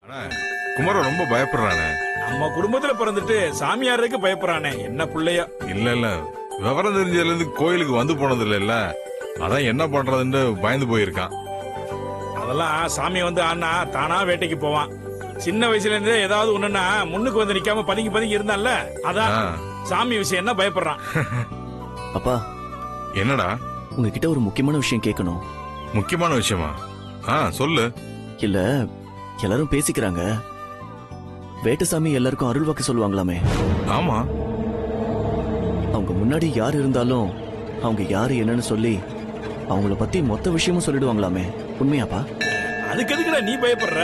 குமரன் ரொம்ப பயப்படுறானே. நம்ம குடும்பத்துல பிறந்துட்டு சாமியாருக்கு பயப்படுறானே, என்ன பிள்ளையா? இல்ல விவரம் தெரிஞ்சதுல இருந்து கோயிலுக்கு வந்து போனது இல்ல, அதான் என்ன பண்றதுன்னு பயந்து போயிருக்கான். அதெல்லாம் சாமி வந்து ஆனா தானா வேட்டைக்கு போவான். சின்ன வயசுல இருந்தே ஏதாவது ஒண்ணுன்னா முன்னுக்கு வந்து நிக்காம பதுங்கி பதுங்கி இருந்தான்ல, அதான் சாமி விஷயம் என்ன பயப்படுறான். அப்பா, என்னடா உங்ககிட்ட ஒரு முக்கியமான விஷயம் கேட்கணும். முக்கியமான விஷயமா? சொல்லு. இல்ல, எல்லாரும் பேசிக்கிறாங்க, வேட்டசாமி எல்லாருக்கும் அருள் வாக்கு சொல்லுவாங்களாமே. ஆமா, அவங்க முன்னாடி யார் இருந்தாலும் அவங்க யாரு என்னன்னு சொல்லி அவங்கள பத்தி மொத்த விஷயமும் சொல்லிடுவாங்களாமே, உண்மையாப்பா? அதுக்கு எதுக்குடா நீ பயப்படுற?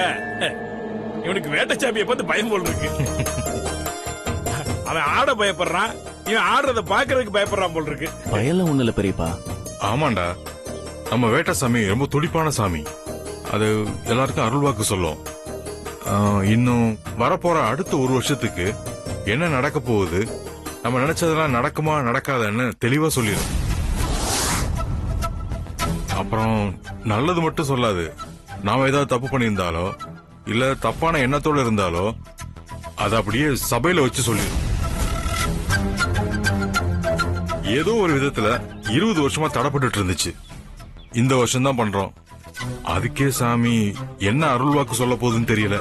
இவனுக்கு வேட்டச்சாமியை பார்த்து பயம் போல் இருக்கு. அவன் ஆட பயப்படுறான், இவன் ஆடுறத பாக்குறதுக்கு பயப்படுறான் போல் இருக்கு. பயம்லாம் ஒண்ணு இல்ல பெரியப்பா. ஆமாண்டா, நம்ம வேட்டசாமி ரொம்ப துடிப்பான சாமி. அது எல்லாருக்கும் அருள்வாக்கு சொல்லும். இன்னும் வரப்போற அடுத்த ஒரு வருஷத்துக்கு என்ன நடக்க போகுது, நம்ம நினைச்சதெல்லாம் நடக்குமா நடக்காதன்னு தெளிவா சொல்லிடும். அப்புறம் நல்லது மட்டும் சொல்லாது. நாம ஏதாவது தப்பு பண்ணியிருந்தாலோ இல்ல தப்பான எண்ணத்தோட இருந்தாலோ அது அப்படியே சபையில வச்சு சொல்லிடும். ஏதோ ஒரு விதத்துல 20 வருஷமா தடைப்பட்டு இருந்துச்சு. இந்த வருஷம் தான் பண்றோம். அதுக்கே சாமி என்ன அருள்வாக்கு சொல்ல போகுதுன்னு தெரியல.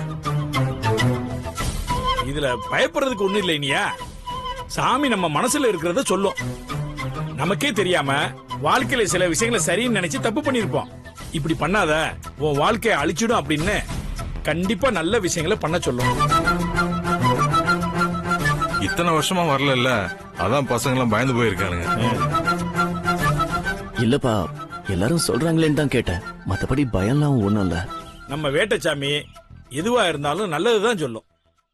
இதுல பயப்படுறதுக்கு ஒண்ணு இல்லை. இனியா சாமி நம்ம மனசுல இருக்கிறத சொல்லும். நமக்கே தெரியாம வாழ்க்கையில சில விஷயங்களை சரின்னு நினைச்சு தப்பு பண்ணிருப்போம். இப்படி பண்ணாத, உன் வாழ்க்கையை அழிச்சிடும் அப்படின்னு கண்டிப்பா நல்ல விஷயங்களை பண்ண சொல்லும். இத்தனை வருஷமா வரல, அதான் பசங்க எல்லாம் பயந்து போயிருக்கானுங்க. இல்லப்பா, எல்லாரும் சொல்றாங்களேன்னு தான் கேட்டேன், மத்தபடி பயம்லாம் ஒண்ணும் இல்ல. நம்ம வேட்டச்சாமி எதுவா இருந்தாலும் நல்லதுதான் சொல்லும்.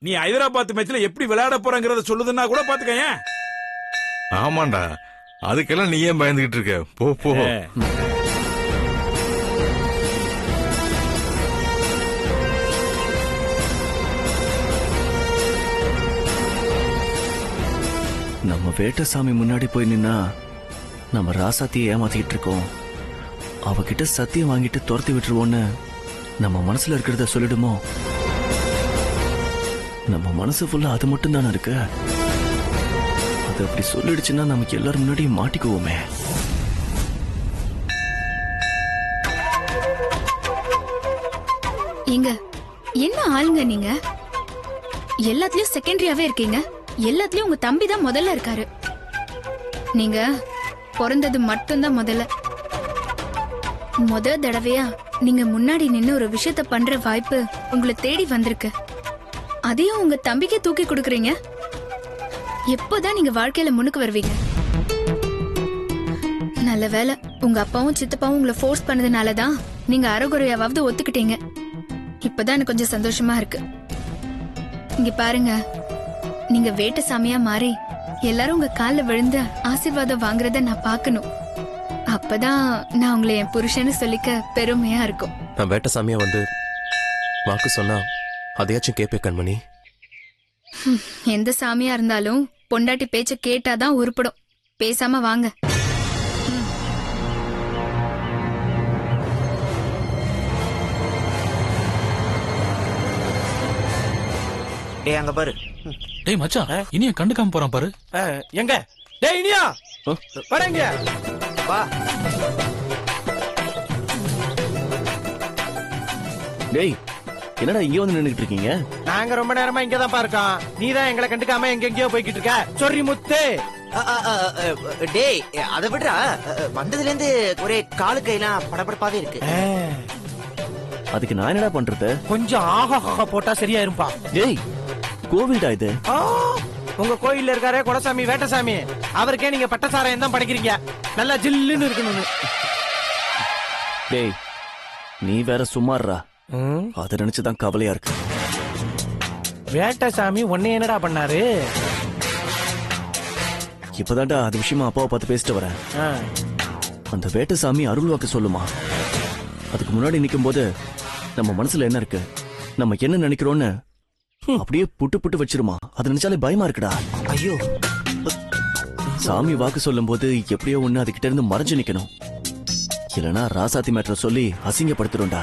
நீ ஹைதராபாத் மேட்ச்ல எப்படி விளையாட போறங்கிறத சொல்லுதுன்னா கூட பாத்துக்க. ஆமாண்டா, அதுக்கெல்லாம் நீ ஏன் பயந்துகிட்டு இருக்க? போ போ. நம்ம வேட்டசாமி முன்னாடி போய் நின்னா நம்ம ராசாத்தியை ஏமாத்திட்டு இருக்கோம், அவகிட்ட சத்தியம் வாங்கிட்டு துரத்தி விட்டுருவோன்னு நம்ம மனசுல இருக்கிறத சொல்லிடுமோ? நம்ம மனசு ஃபுல்லா அது மட்டும் தானே இருக்கு. அது அப்படி சொல்லிடுச்சுன்னா நமக்கு எல்லாரும் முன்னாடி மாட்டிக்குவோமே. ஏங்க, என்ன ஆளுங்க நீங்க? எல்லாத்துலயும் செகண்டரியாவே இருக்கீங்க. எல்லாத்துலயும் உங்க தம்பி தான் முதல்ல இருக்காரு. நீங்க பிறந்தது மட்டும்தான் முதல்ல. முத தடவையா நீங்க முன்னாடி நின்னு ஒரு விஷயத்த பண்ற வாய்ப்பு உங்களை தேடி வந்திருக்கு. அதையும் உங்க தம்பிக்கே தூக்கி கொடுக்கறீங்க. எப்போதான் நீங்க வாழ்க்கையில முன்னுக்கு வருவீங்க? நல்ல வேலை, உங்க அப்பாவும் சித்தப்பாவும் உங்களை ஃபோர்ஸ் பண்ணதுனாலதான் நீங்க அரைகுறையாவது ஒத்துக்கிட்டீங்க. இப்பதான் எனக்கு கொஞ்சம் சந்தோஷமா இருக்கு. இங்க பாருங்க, நீங்க வேட்டசாமியா மாறி எல்லாரும் உங்க கால்ல விழுந்து ஆசீர்வாதம் வாங்குறத நான் பாக்கணும். அப்பதான் நான் உங்களை என் புருஷன்னு சொல்லிக்க பெருமையா இருக்கும். நான் வேட்டசாமியா வந்து வாக்கு சொன்னா அதையாச்சும் கேப்பே கண்மணி. எந்த சாமியா இருந்தாலும் பொண்டாட்டி பேச்ச கேட்டாதான் உருப்படும். பேசாம வாங்க. டேய் அங்க பாரு. டேய் மச்சான், இனியா கண்டுக்காம போறான் பாரு. எங்க? டேய் இனியா வரங்க வா. டேய், என்னடா இங்க வந்து நின்னுட்டு இருக்கீங்க? நாங்க ரொம்ப நேரமா இங்கதான் பாருக்கோம். நீதான் எங்களை கண்டுக்காம எங்கெங்கயோ போய்கிட்டு இருக்க. சொரி முத்து. டேய் அதை விடுறா, வந்ததுல இருந்து ஒரே காலு கையெல்லாம் படபடப்பாவே இருக்கு. அதுக்கு நான் என்னடா பண்றது? கொஞ்சம் ஆஹா போட்டா சரியா இருப்பா. டேய், கோவில்டா இது. உங்க கோயில்ல இருக்காரே குலசாமி வேட்டசாமி, அவருக்கே நீங்க பட்டசாராயம் தான் படைக்கிறீங்க. நல்லா ஜில்லுன்னு இருக்கணும். டேய், நீ வேற சும்மாறா. அத நினைச்சுதான் கவலையா இருக்கு. வேட்டசாமி உன்னை என்னடா பண்ணாரு? இப்பதான்டா அது விஷயமா அப்பாவை பார்த்து பேசிட்டு வரேன். அந்த வேட்டசாமி அருள் வாக்கு சொல்லுமா? அதுக்கு முன்னாடி நிக்கும் போது நம்ம மனசுல என்ன இருக்கு, நம்ம என்ன நினைக்கிறோம்னு அப்படியே புட்டு புட்டு வச்சிருமா. அது நினைச்சாலே பயமா இருக்குடா. ஐயோ, சாமி வாக்கு சொல்லும் போது எப்படியோ ஒண்ணு அதுகிட்ட இருந்து மறைஞ்சு நிக்கணும். இல்லனா ராசாத்தி மேட்டரை சொல்லி அசிங்கப்படுத்துறோம்டா.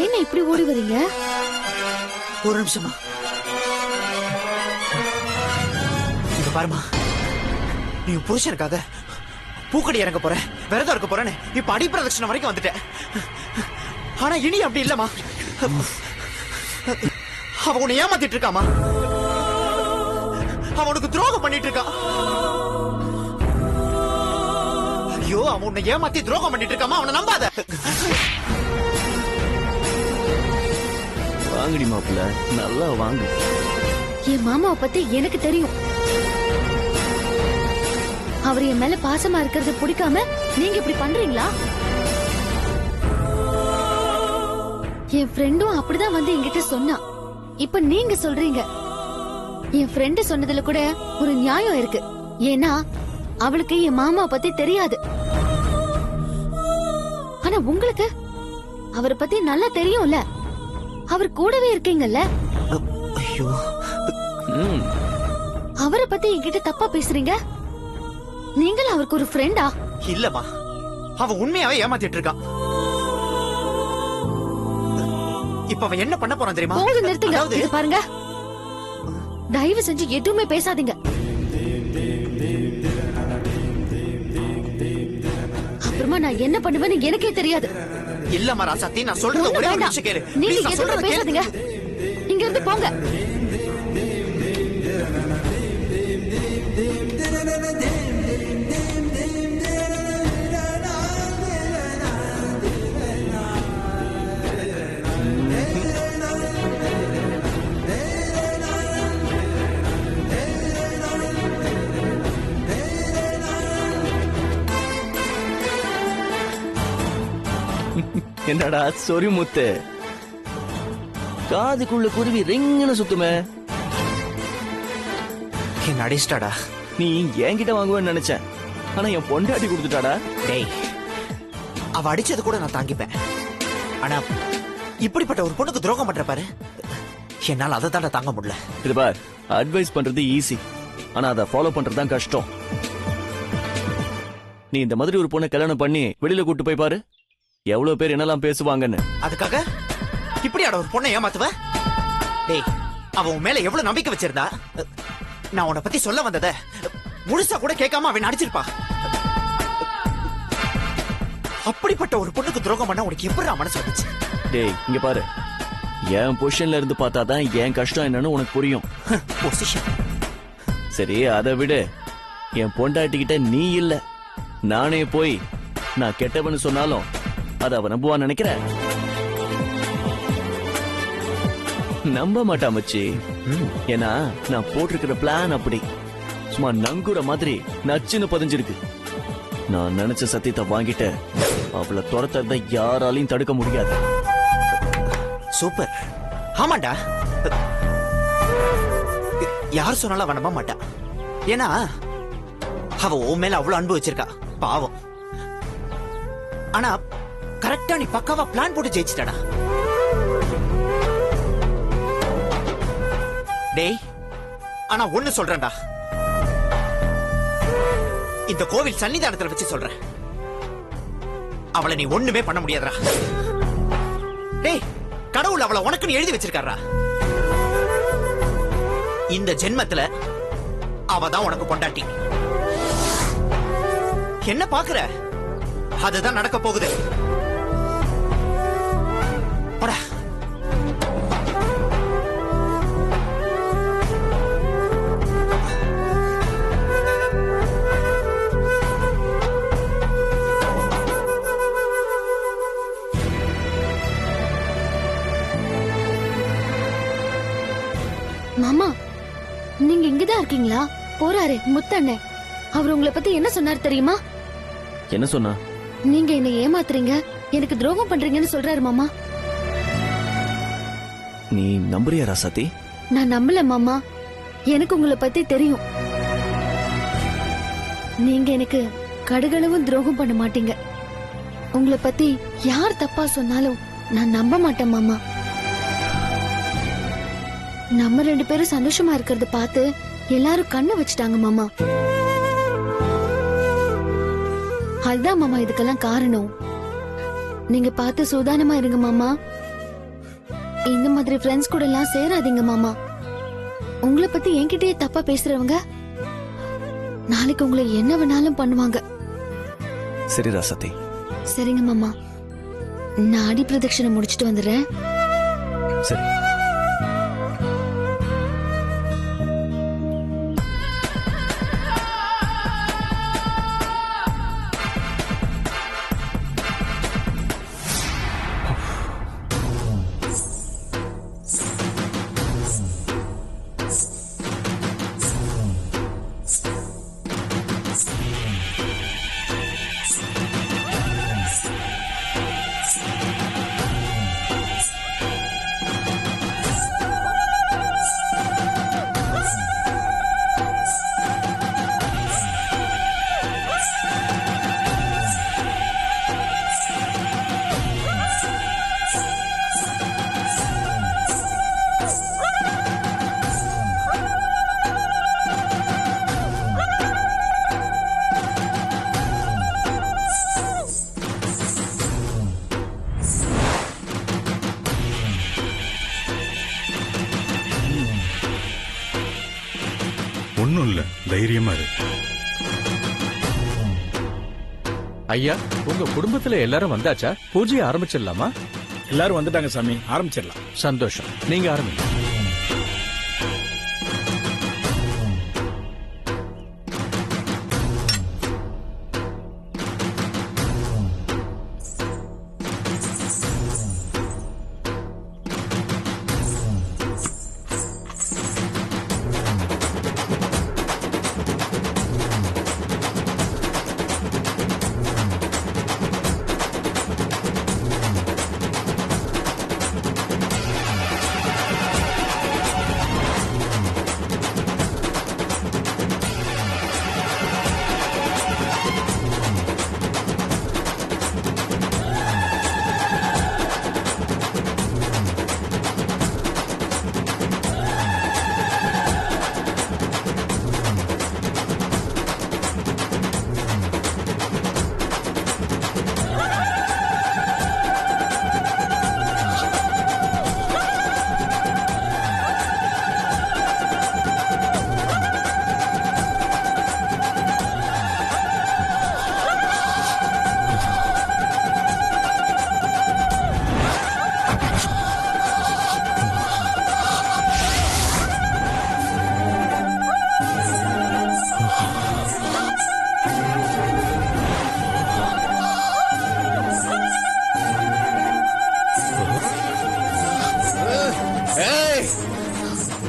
ஏன் இப்படி ஓடி வரீங்க? ஒரு நிமிஷமா இங்க பாருமா, நீ உன் புருஷனுக்காக பூக்கடி இறங்க போற, விரதம் இருக்க போறேன்னு இப்ப அடிப்பிரதட்சணம் வரைக்கும் வந்துட்டேன். ஆனா இனி அப்படி இல்லம்மா. அவ உன்னை ஏமாத்திட்டு இருக்காமா, அவனுக்கு துரோகம் பண்ணிட்டு இருக்கான். ஐயோ, அவன் உன்னை ஏமாத்தி துரோகம் பண்ணிட்டு இருக்காமா, அவனை நம்பாத. வாங்கடி மாப்பிள்ள, நல்லா வாங்கு. என் மாமாவை பத்தி எனக்கு தெரியும். அவர் என் மேல பாசமா இருக்கிறது பிடிக்காம நீங்க இப்படி பண்றீங்களா? என் ஃப்ரெண்டும் அப்படிதான் வந்து என்கிட்ட சொன்னா. இப்ப நீங்க சொல்றீங்க. என் ஃப்ரெண்டு சொன்னதுல கூட ஒரு நியாயம் இருக்கு. ஏன்னா அவளுக்கு என் மாமாவை பத்தி தெரியாது. ஆனா உங்களுக்கு அவரை பத்தி நல்லா தெரியும்ல. அவர் கூடவே இருக்கீங்கல்ல. ஐயோ, அவரை பத்தி என்கிட்ட தப்பா பேசுறீங்க. நீங்கள் அவருக்கு ஒரு ஃப்ரெண்டா? இல்லம்மா, அவன் உண்மையாவே ஏமாத்திட்டு இருக்கான். இப்ப அவன் என்ன பண்ண போறான் தெரியுமா? போது நிறுத்துங்க. இது பாருங்க, தயவு செஞ்சு எதுவுமே பேசாதீங்க. அப்புறமா நான் என்ன பண்ணுவேன்னு எனக்கே தெரியாது. இல்லம்மா ராசாத்தி, நான் சொல்றது ஒரே ஒரு நிமிஷம் கேளு. நீங்க Please, நான் எதுவுமே சொல்றத பேசாதீங்க. இங்க இருந்து போங்க. என்னடா சொரி முத்து, காதுக்குள்ள குருவி ரிங்குன்னு சுத்துமே. என்ன அடிச்சிட்டாடா? நீ என்கிட்ட வாங்குவேன்னு நினைச்சேன், ஆனா என் பொண்டாட்டி கொடுத்துட்டாடா. டேய், அவ அடிச்சது கூட நான் தாங்கிப்பேன். ஆனா இப்படிப்பட்ட ஒரு பொண்ணுக்கு துரோகம் பண்ற பாரு, என்னால அதை தாண்ட தாங்க முடியல. இது பார், அட்வைஸ் பண்றது ஈஸி, ஆனா அதை ஃபாலோ பண்றதுதான் கஷ்டம். நீ இந்த மாதிரி ஒரு பொண்ணை கல்யாணம் பண்ணி வெளியில கூட்டு போய் பாரு, எவ்வளவு பேர் என்னெல்லாம் பேசுவாங்கன்னு. அதுக்காக இப்படியாட ஒரு பொண்ணை ஏமாத்துவ? டேய், அவ உன் மேல எவ்வளவு நம்பிக்கை வச்சிருந்தா. நான் உன்னை பத்தி சொல்ல வந்தத முழுசா கூட கேட்காம அவன் அடிச்சிருப்பா. அப்படிப்பட்ட ஒரு பொண்ணுக்கு துரோகம் பண்ண உனக்கு எப்படி மனசு வந்துச்சு? டேய், இங்க பாரு, என் பொசிஷன்ல இருந்து பார்த்தாதான் என் கஷ்டம் என்னன்னு உனக்கு புரியும். பொசிஷன் சரி, அதை விடு. என் பொண்டாட்டிக்கிட்ட நீ இல்ல, நானே போய் நான் கெட்டவன்னு சொன்னாலும் அதை அவ நம்புவான்னு நினைக்கிற? நம்ப மாட்டா மச்சி. ஏன்னா நான் போட்டிருக்கிற பிளான் அப்படி சும்மா நங்குற மாதிரி நச்சுன்னு பதிஞ்சிருக்கு. நான் நினைச்ச சத்தியத்தை வாங்கிட்டு அவளை துரத்துறத யாராலையும் தடுக்க முடியாது. சூப்பர். ஆமாண்டா, யார் சொன்னாலும் அவ நம்ப மாட்டா. ஏன்னா அவ உன் மேல அவ்வளவு அன்பு வச்சிருக்கா, பாவம். ஆனா கரெக்டா நீ பக்காவா பிளான் போட்டு ஜெயிச்சிட்டடா. டேய், ஆனா ஒண்ணு சொல்றேன்டா, இந்த கோவில் சன்னிதானத்துல வச்சு சொல்றேன், அவளை நீ ஒண்ணுமே பண்ண முடியாதுடா. டேய், கடவுள் அவளை உனக்குன்னு எழுதி வச்சிருக்காரா. இந்த ஜென்மத்துல அவதான் உனக்கு பொண்டாட்டி. என்ன பாக்குற? அதுதான் நடக்க போகுது. போடா. மாமா, நீங்க இங்கதான் இருக்கீங்களா? போறாரு முத்தண்ணே. அவர் உங்களை பத்தி என்ன சொன்னார் தெரியுமா? என்ன சொன்னா? நீங்க என்ன ஏமாத்துறீங்க, எனக்கு துரோகம் பண்றீங்கன்னு சொல்றாரு மாமா. நீ நம்புறியா ராசாத்தி? நான் நம்பல மாமா. எனக்கு உங்களை பத்தி தெரியும். நீங்க எனக்கு கடுகளவும் துரோகம் பண்ண மாட்டீங்க. உங்களை பத்தி யார் தப்பா சொன்னாலும் நான் நம்ப மாட்டேன் மாமா. நம்ம 2 பேரும் சந்தோஷமா இருக்கிறத பார்த்து எல்லாரும் கண்ணு வச்சுட்டாங்க மாமா. அதுதான் மாமா இதுக்கெல்லாம் காரணம். நீங்க பார்த்து சூதானமா இருங்க மாமா. இந்த மாதிரி ஃப்ரெண்ட்ஸ் கூட எல்லாம் சேராதீங்க மாமா. உங்களை பத்தி என்கிட்டயே தப்பா பேசுறவங்க நாளைக்கு உங்களை என்ன வேணாலும் பண்ணுவாங்க. சரி ராசாத்தி. சரிங்க மாமா, நான் அடி பிரதட்சணை முடிச்சிட்டு வந்துடுறேன். சரி. ஒண்ணும் இல்ல, தைரியமா இரு. ஐயா, உங்க குடும்பத்துல எல்லாரும் வந்தாச்சா? பூஜையை ஆரம்பிச்சிடலாமா? எல்லாரும் வந்துட்டாங்க சாமி, ஆரம்பிச்சிடலாம். சந்தோஷம், நீங்க ஆரம்பிங்க.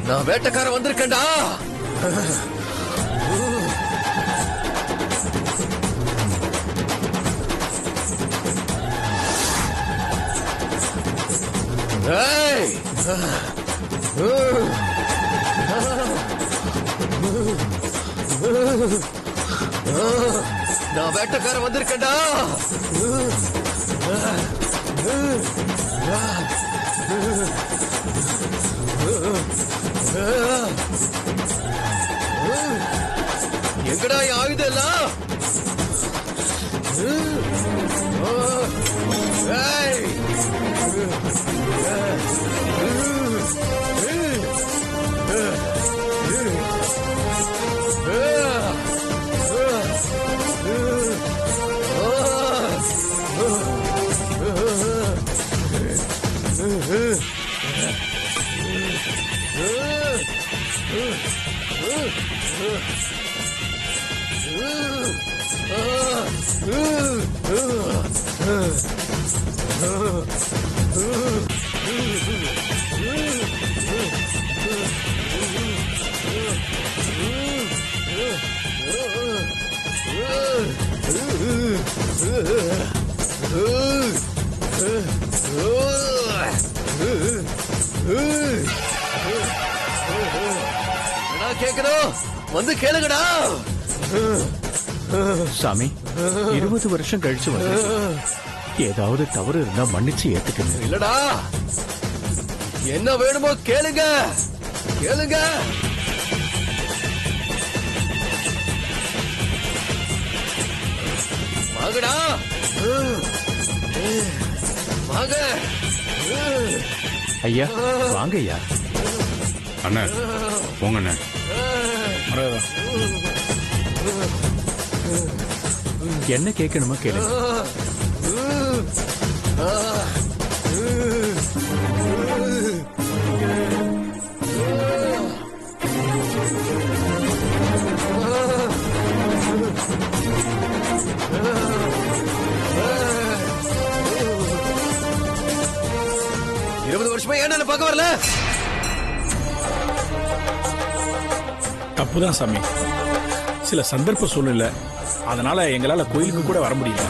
நான் வேட்டக்காரன் வந்திருக்கேன்டா. நான் வேட்டக்காரன் வந்திருக்கேன்டா. எங்கடா ஆயுதம் எல்லாம்? கேக்குறோம், வந்து கேளுங்கடா. சாமி, 20 வருஷம் கழிச்சு வந்து ஏதாவது தவறு இருந்தா மன்னிச்சு ஏத்துக்கங்க. இல்லடா, என்ன வேணுமோ கேளுங்க, கேளுங்க. வாங்கடா, வாங்க. ஐயா வாங்க ஐயா. அண்ணா போங்க அண்ணா. என்ன கேட்கணுமா கேளுங்க. வருஷமா என்ன பார்க்க வரல? தப்புதான் சாமி. சில சந்தர்ப்ப சூழ்நிலை, அதனால எங்களால கோயிலுக்கு கூட வர முடியல.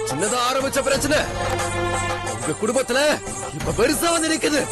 சின்னதா ஆரம்பிச்ச பிரச்சனை உங்க குடும்பத்துல இப்ப பெருசா வந்து நிக்குது.